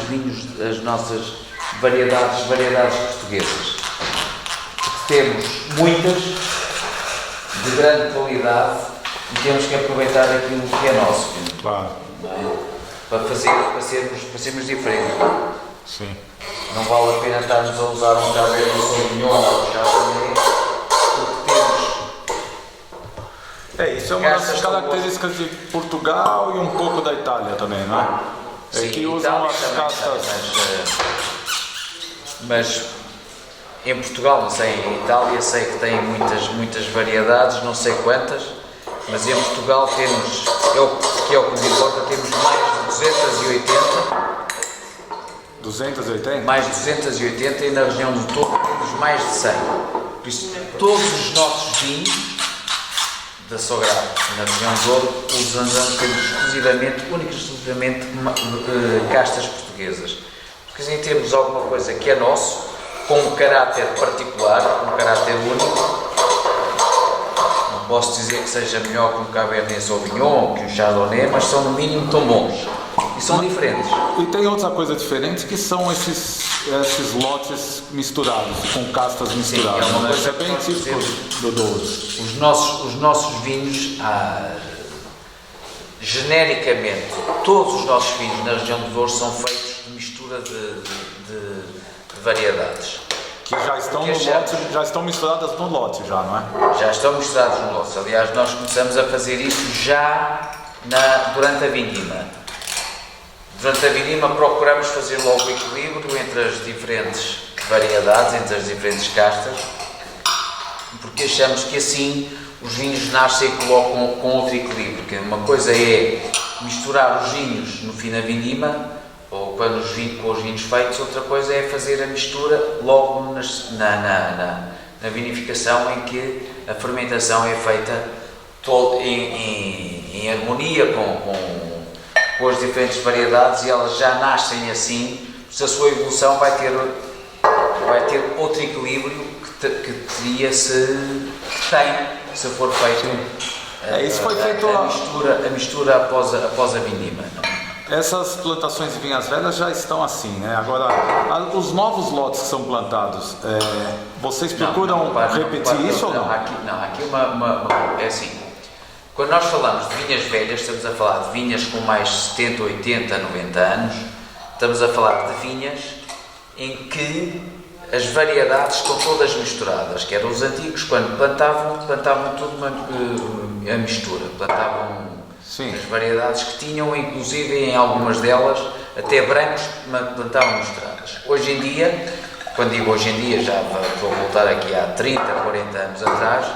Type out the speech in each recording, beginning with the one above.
vinhos, as nossas variedades portuguesas. Temos muitas, de grande qualidade, e temos que aproveitar aquilo que é nosso. Claro. Não é? Para sermos diferentes. Sim. Não vale a pena estarmos a usar um Cabernet Sauvignon ou um Chardonnay, porque temos... Isso é uma das características de Portugal e um pouco da Itália também, não é? Sim, que usam as também, castas... mas em Portugal, não sei, em Itália sei que tem muitas variedades, não sei quantas, mas em Portugal temos, que é o que nos importa, temos mais de 280. 280? Mais de 280 e na região do Douro temos mais de 100. Por isso, todos os nossos vinhos da Sogrado, na região do Douro, usamos exclusivamente, única e exclusivamente, castas portuguesas. Porque assim temos alguma coisa que é nosso, com um caráter particular, com um caráter único. Não posso dizer que seja melhor que um Cabernet Sauvignon ou que um Chardonnay, mas são no mínimo tão bons. E são diferentes. E tem outra coisa diferente que são esses lotes misturados, com castas misturadas. Sim, é uma coisa bem típico do Douro. Os nossos vinhos, genericamente, todos os nossos vinhos na região do Douro são feitos de mistura de variedades. Que já estão no lote, já estão misturadas no lote, não é? Já estão misturados no lote. Aliás, nós começamos a fazer isso já durante a vindima. Durante a vindima procuramos fazer logo o equilíbrio entre as diferentes variedades, entre as diferentes castas, porque achamos que assim os vinhos nascem e colocam com outro equilíbrio. Porque uma coisa é misturar os vinhos no fim da vindima, ou quando com os vinhos feitos, outra coisa é fazer a mistura logo na vinificação, em que a fermentação é feita em harmonia com as diferentes variedades e elas já nascem assim, se a sua evolução vai ter outro equilíbrio que teria se for feito isso foi feito a mistura após a vindima. Essas plantações de vinhas velhas já estão assim, né? Agora, os novos lotes que são plantados, vocês procuram repetir isso ou não? Aqui é assim, quando nós falamos de vinhas velhas, estamos a falar de vinhas com mais de 70, 80, 90 anos, estamos a falar de vinhas em que as variedades estão todas misturadas, que eram os antigos, quando plantavam tudo a mistura, plantavam as variedades que tinham, inclusive em algumas delas, até brancos plantavam misturadas. Hoje em dia, quando digo hoje em dia, já vou voltar aqui há 30, 40 anos atrás,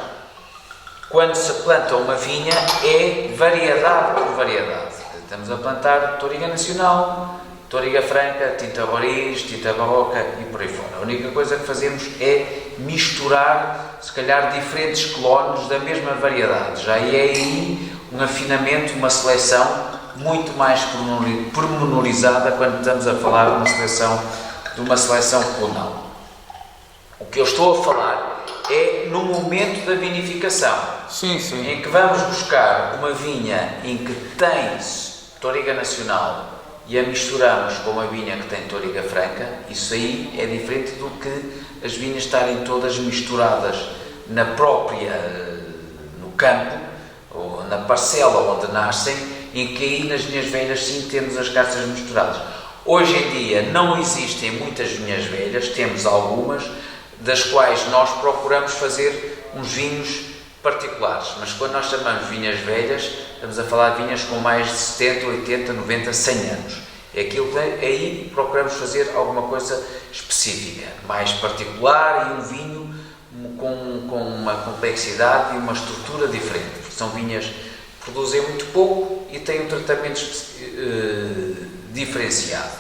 quando se planta uma vinha é variedade por variedade. Estamos a plantar Touriga Nacional, Touriga Franca, Tinta Roriz, Tinta Barroca e por aí fora. A única coisa que fazemos é misturar, se calhar, diferentes clones da mesma variedade. Já é aí um afinamento, uma seleção muito mais pormenorizada quando estamos a falar de uma seleção clonal. O que eu estou a falar é no momento da vinificação, em que vamos buscar uma vinha em que tem Touriga Nacional e a misturamos com uma vinha que tem Touriga Franca. Isso aí é diferente do que as vinhas estarem todas misturadas no campo, ou na parcela onde nascem, em que aí nas vinhas velhas sim temos as castas misturadas. Hoje em dia não existem muitas vinhas velhas, temos algumas, das quais nós procuramos fazer uns vinhos particulares, mas quando nós chamamos vinhas velhas, estamos a falar de vinhas com mais de 70, 80, 90, 100 anos. É aquilo que aí procuramos fazer alguma coisa específica, mais particular, e um vinho com uma complexidade e uma estrutura diferente. São vinhas que produzem muito pouco e têm um tratamento diferenciado.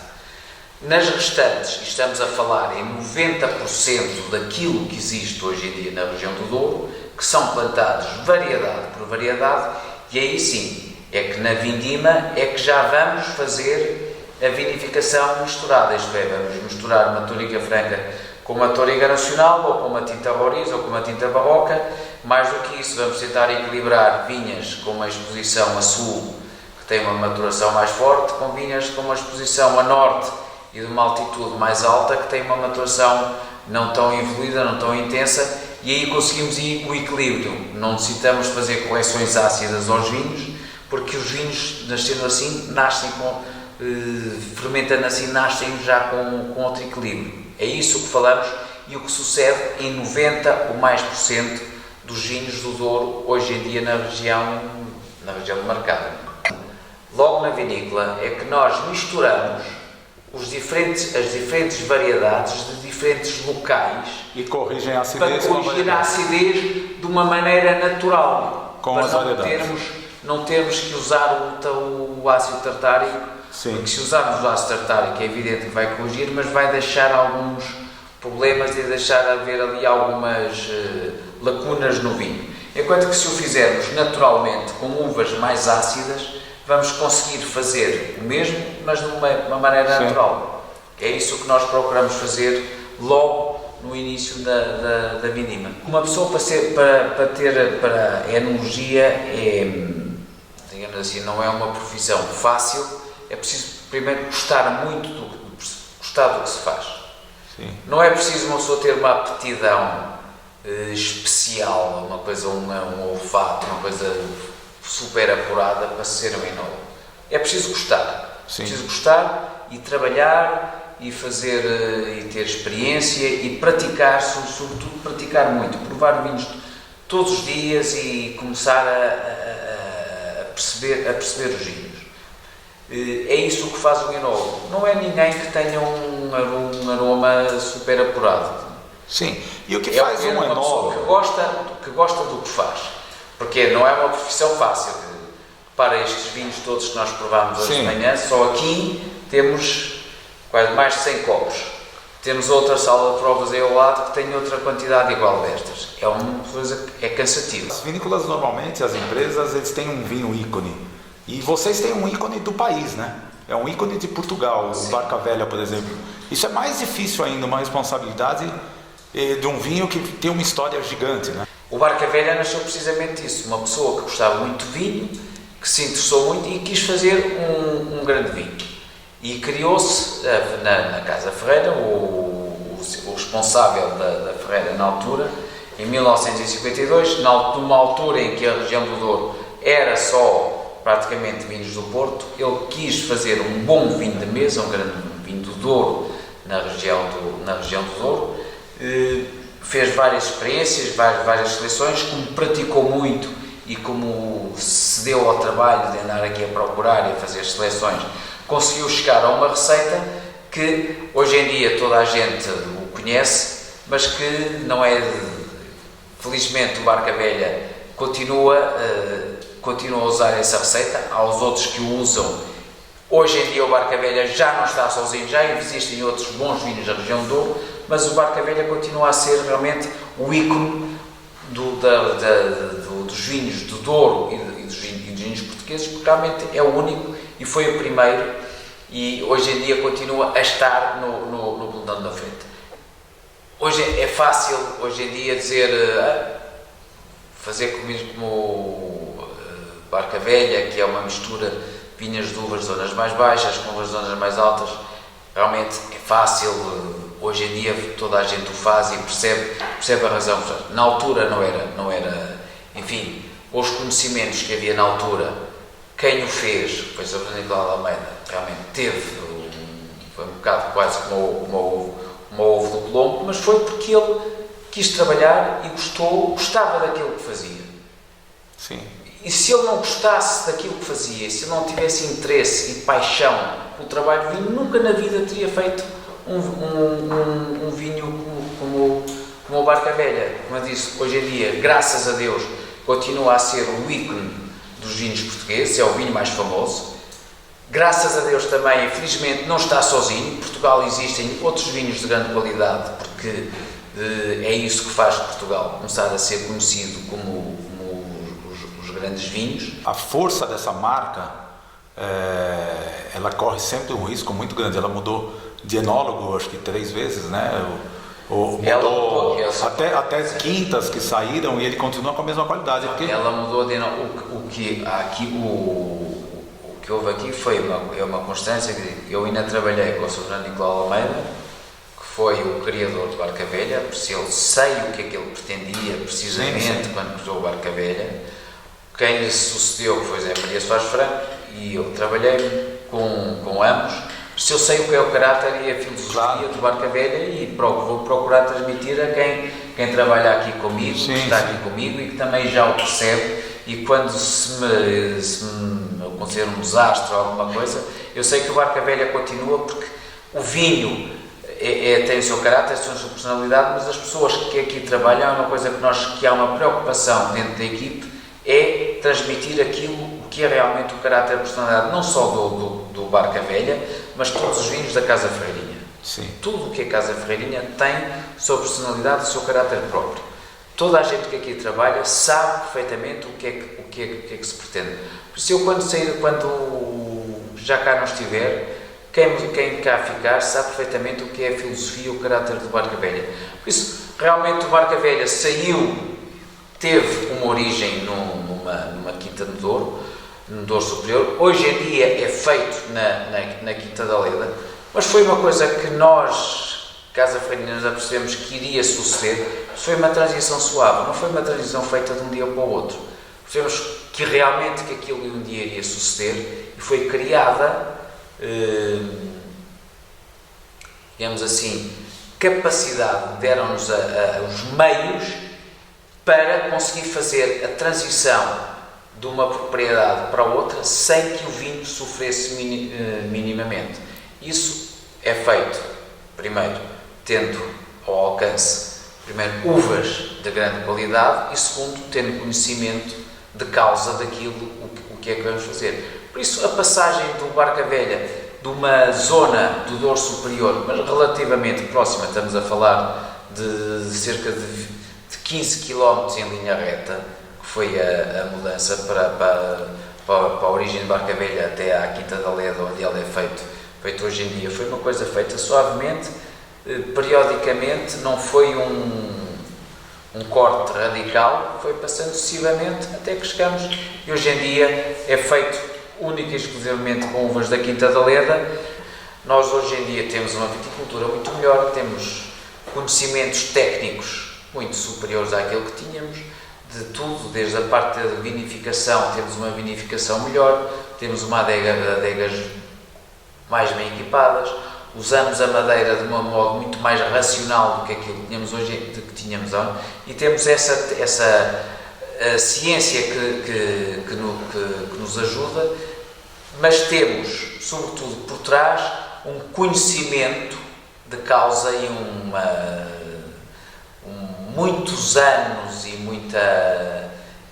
Nas restantes, estamos a falar em 90% daquilo que existe hoje em dia na região do Douro, que são plantados variedade por variedade, e aí sim, é que na vindima é que já vamos fazer a vinificação misturada, isto é, vamos misturar uma Touriga Franca com uma Touriga Nacional, ou com uma Tinta Roriz, ou com uma Tinta Barroca. Mais do que isso, vamos tentar equilibrar vinhas com uma exposição a sul, que tem uma maturação mais forte, com vinhas com uma exposição a norte e de uma altitude mais alta que tem uma maturação não tão evoluída, não tão intensa, e aí conseguimos o equilíbrio. Não necessitamos fazer correções ácidas aos vinhos, porque os vinhos, nascendo assim, nascem fermentando assim, nascem já com outro equilíbrio. É isso que falamos e o que sucede em 90% ou mais dos vinhos do Douro hoje em dia na região do Marcado. Logo na vinícola é que nós misturamos as diferentes variedades de diferentes locais e corrigem a acidez, para corrigir a acidez de uma maneira natural, com para as variedades. não termos que usar o ácido tartárico. Sim. Porque se usarmos o ácido tartárico é evidente que vai corrigir, mas vai deixar alguns problemas e deixar haver ali algumas lacunas no vinho. Enquanto que se o fizermos naturalmente com uvas mais ácidas, vamos conseguir fazer o mesmo, mas de uma maneira Sim. natural. É isso que nós procuramos fazer logo no início da vindima. Uma pessoa para a enologia digamos assim, não é uma profissão fácil, é preciso primeiro gostar muito do que se faz. Sim. Não é preciso uma pessoa ter uma aptidão especial, uma coisa, um olfato, uma coisa super apurada para ser um enólogo. É preciso gostar. Sim. É preciso gostar e trabalhar e fazer e ter experiência e praticar, sobretudo praticar muito, provar vinhos todos os dias e começar a perceber os vinhos. É isso que faz o enólogo. Não é ninguém que tenha um aroma super apurado. Sim. E o que faz um uma pessoa que gosta do que faz. Porque não é uma profissão fácil. Para estes vinhos todos que nós provámos hoje de manhã, só aqui temos quase mais de 100 copos. Temos outra sala de provas aí ao lado que tem outra quantidade igual destas. É uma coisa que é cansativa. As vinícolas normalmente, as empresas, eles têm um vinho ícone. E vocês têm um ícone do país, né? É um ícone de Portugal, o Barca Velha, por exemplo. Isso é mais difícil ainda, uma responsabilidade de um vinho que tem uma história gigante, né? O Barca Velha nasceu precisamente disso. Uma pessoa que gostava muito de vinho, que se interessou muito e quis fazer um grande vinho. E criou-se na Casa Ferreira, o responsável da Ferreira na altura, em 1952, numa altura em que a região do Douro era só praticamente vinhos do Porto, ele quis fazer um bom vinho de mesa, um grande vinho do Douro na região do Douro, fez várias experiências, várias seleções, como praticou muito e como se deu ao trabalho de andar aqui a procurar e a fazer seleções, conseguiu chegar a uma receita que hoje em dia toda a gente o conhece, mas que não é, felizmente o Barca Velha continua a usar essa receita. Há os outros que o usam. Hoje em dia o Barca Velha já não está sozinho, já existem outros bons vinhos da região do Douro, mas o Barca Velha continua a ser realmente o ícone dos vinhos do Douro e dos vinhos portugueses, porque realmente é o único e foi o primeiro e hoje em dia continua a estar no pelotão da frente. Hoje é fácil, hoje em dia, dizer fazer como Barca Velha, que é uma mistura de vinhas de uvas de zonas mais baixas com uvas de zonas mais altas. Realmente é fácil, hoje em dia toda a gente o faz e percebe a razão. Na altura não era, enfim, os conhecimentos que havia na altura, quem o fez, foi o Sr. Nicolau Almeida, realmente foi um bocado quase como o ovo do Colombo, mas foi porque ele quis trabalhar e gostava daquilo que fazia. Sim. E se ele não gostasse daquilo que fazia, se ele não tivesse interesse e paixão pelo trabalho de vinho, nunca na vida teria feito um vinho como o Barca Velha. Como eu disse, hoje em dia, graças a Deus, continua a ser o ícone dos vinhos portugueses, é o vinho mais famoso. Graças a Deus também, infelizmente, não está sozinho. Em Portugal existem outros vinhos de grande qualidade, porque é isso que faz Portugal começar a ser conhecido como os grandes vinhos. A força dessa marca, ela corre sempre um risco muito grande. Ela mudou de enólogo, acho que 3 vezes, né? Mudou até quintas que saíram e ele continua com a mesma qualidade. Porque ela mudou de enólogo. O que que houve aqui foi uma constância que eu ainda trabalhei com o Sr. Fernando Nicolau Almeida, que foi o criador do Barca Velha, por isso eu sei o que é que ele pretendia precisamente quando criou o Barca Velha. Quem lhe sucedeu foi Zé Maria Soares Franco e eu trabalhei com ambos, por isso eu sei o que é o caráter e a filosofia do Barca Velha e vou procurar transmitir a quem trabalha aqui comigo, que está aqui comigo e que também já o percebe. E quando se me acontecer um desastre ou alguma coisa, eu sei que o Barca Velha continua, porque o vinho tem o seu caráter, a sua personalidade, mas as pessoas que aqui trabalham, é uma coisa que há uma preocupação dentro da equipe, é transmitir aquilo que é realmente o caráter e a personalidade, não só do Barca Velha, mas todos os vinhos da Casa Ferreirinha. Sim. Tudo o que é Casa Ferreirinha tem a sua personalidade, o seu caráter próprio. Toda a gente que aqui trabalha sabe perfeitamente o que é que se pretende. Por isso eu quando já cá não estiver, quem cá ficar sabe perfeitamente o que é a filosofia e o caráter do Barca Velha. Por isso, realmente o Barca Velha teve uma origem numa quinta no Douro Superior. Hoje em dia é feito na Quinta da Leda, mas foi uma coisa que nós, Casa Ferreirinha, nos apercebemos que iria suceder. Foi uma transição suave, não foi uma transição feita de um dia para o outro. Percebemos que realmente que aquilo um dia iria suceder e foi criada, digamos assim, capacidade, deram-nos os meios para conseguir fazer a transição de uma propriedade para outra sem que o vinho sofresse minimamente. Isso é feito, primeiro, tendo ao alcance, uvas de grande qualidade e, segundo, tendo conhecimento de causa daquilo, o que é que vamos fazer. Por isso, a passagem do Barca Velha de uma zona do Douro Superior, mas relativamente próxima, estamos a falar de cerca de 15 km em linha reta, que foi a mudança para a origem de Barca Velha até à Quinta da Leda, onde ela é feito hoje em dia. Foi uma coisa feita suavemente, periodicamente, não foi um corte radical, foi passando sucessivamente até que chegamos, e hoje em dia é feito única e exclusivamente com uvas da Quinta da Leda. Nós hoje em dia temos uma viticultura muito melhor, temos conhecimentos técnicos muito superiores àquilo que tínhamos, de tudo, desde a parte da vinificação, temos uma vinificação melhor, temos adegas mais bem equipadas, usamos a madeira de um modo muito mais racional do que aquilo que tínhamos hoje, e temos essa ciência que nos ajuda, mas temos, sobretudo por trás, um conhecimento de causa e muitos anos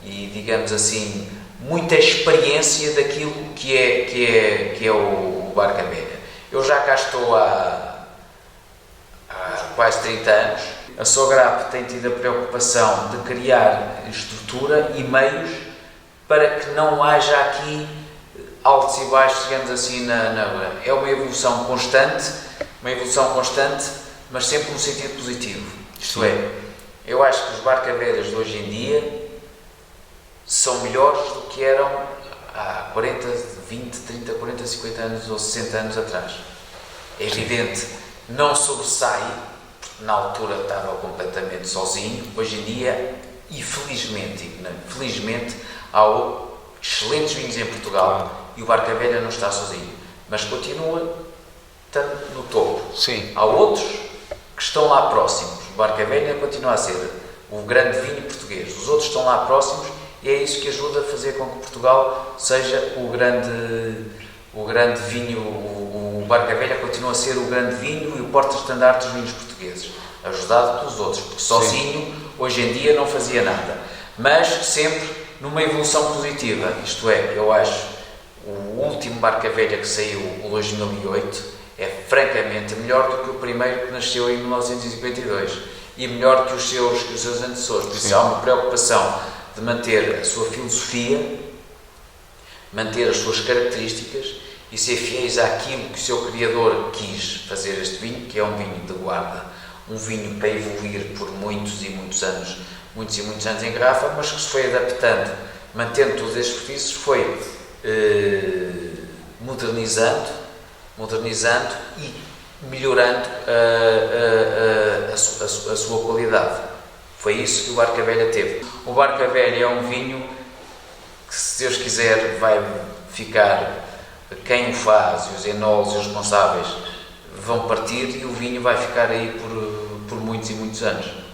e digamos assim, muita experiência daquilo que é o Barca Velha. Eu já cá estou há quase 30 anos. A Sograp tem tido a preocupação de criar estrutura e meios para que não haja aqui altos e baixos, digamos assim, é uma evolução constante, mas sempre no sentido positivo. Isto é, eu acho que os Barca Velhas de hoje em dia são melhores do que eram há 40, 20, 30, 40, 50 anos ou 60 anos atrás. É evidente, não sobressai, porque na altura estava completamente sozinho. Hoje em dia, e felizmente, há excelentes vinhos em Portugal, e o Barca Velha não está sozinho, mas continua estando no topo. Sim. Há outros que estão lá próximos. O Barca Velha continua a ser o grande vinho português. Os outros estão lá próximos e é isso que ajuda a fazer com que Portugal seja o grande vinho. O Barca Velha continua a ser o grande vinho e o porta-estandarte dos vinhos portugueses, ajudado pelos outros, porque sozinho, hoje em dia, não fazia nada. Mas sempre numa evolução positiva. Isto é, eu acho, o último Barca Velha que saiu, o 2008, é francamente melhor do que o primeiro que nasceu em 1952 e melhor que os seus antecessores. Por isso há uma preocupação de manter a sua filosofia, manter as suas características e ser fiéis àquilo que o seu criador quis fazer este vinho, que é um vinho de guarda, um vinho para evoluir por muitos e muitos anos em garrafa, mas que se foi adaptando, mantendo todos estes benefícios, foi modernizando e melhorando a sua qualidade. Foi isso que o Barca Velha teve. O Barca Velha é um vinho que, se Deus quiser, vai ficar, quem o faz, os enólogos e os responsáveis vão partir, e o vinho vai ficar aí por muitos e muitos anos.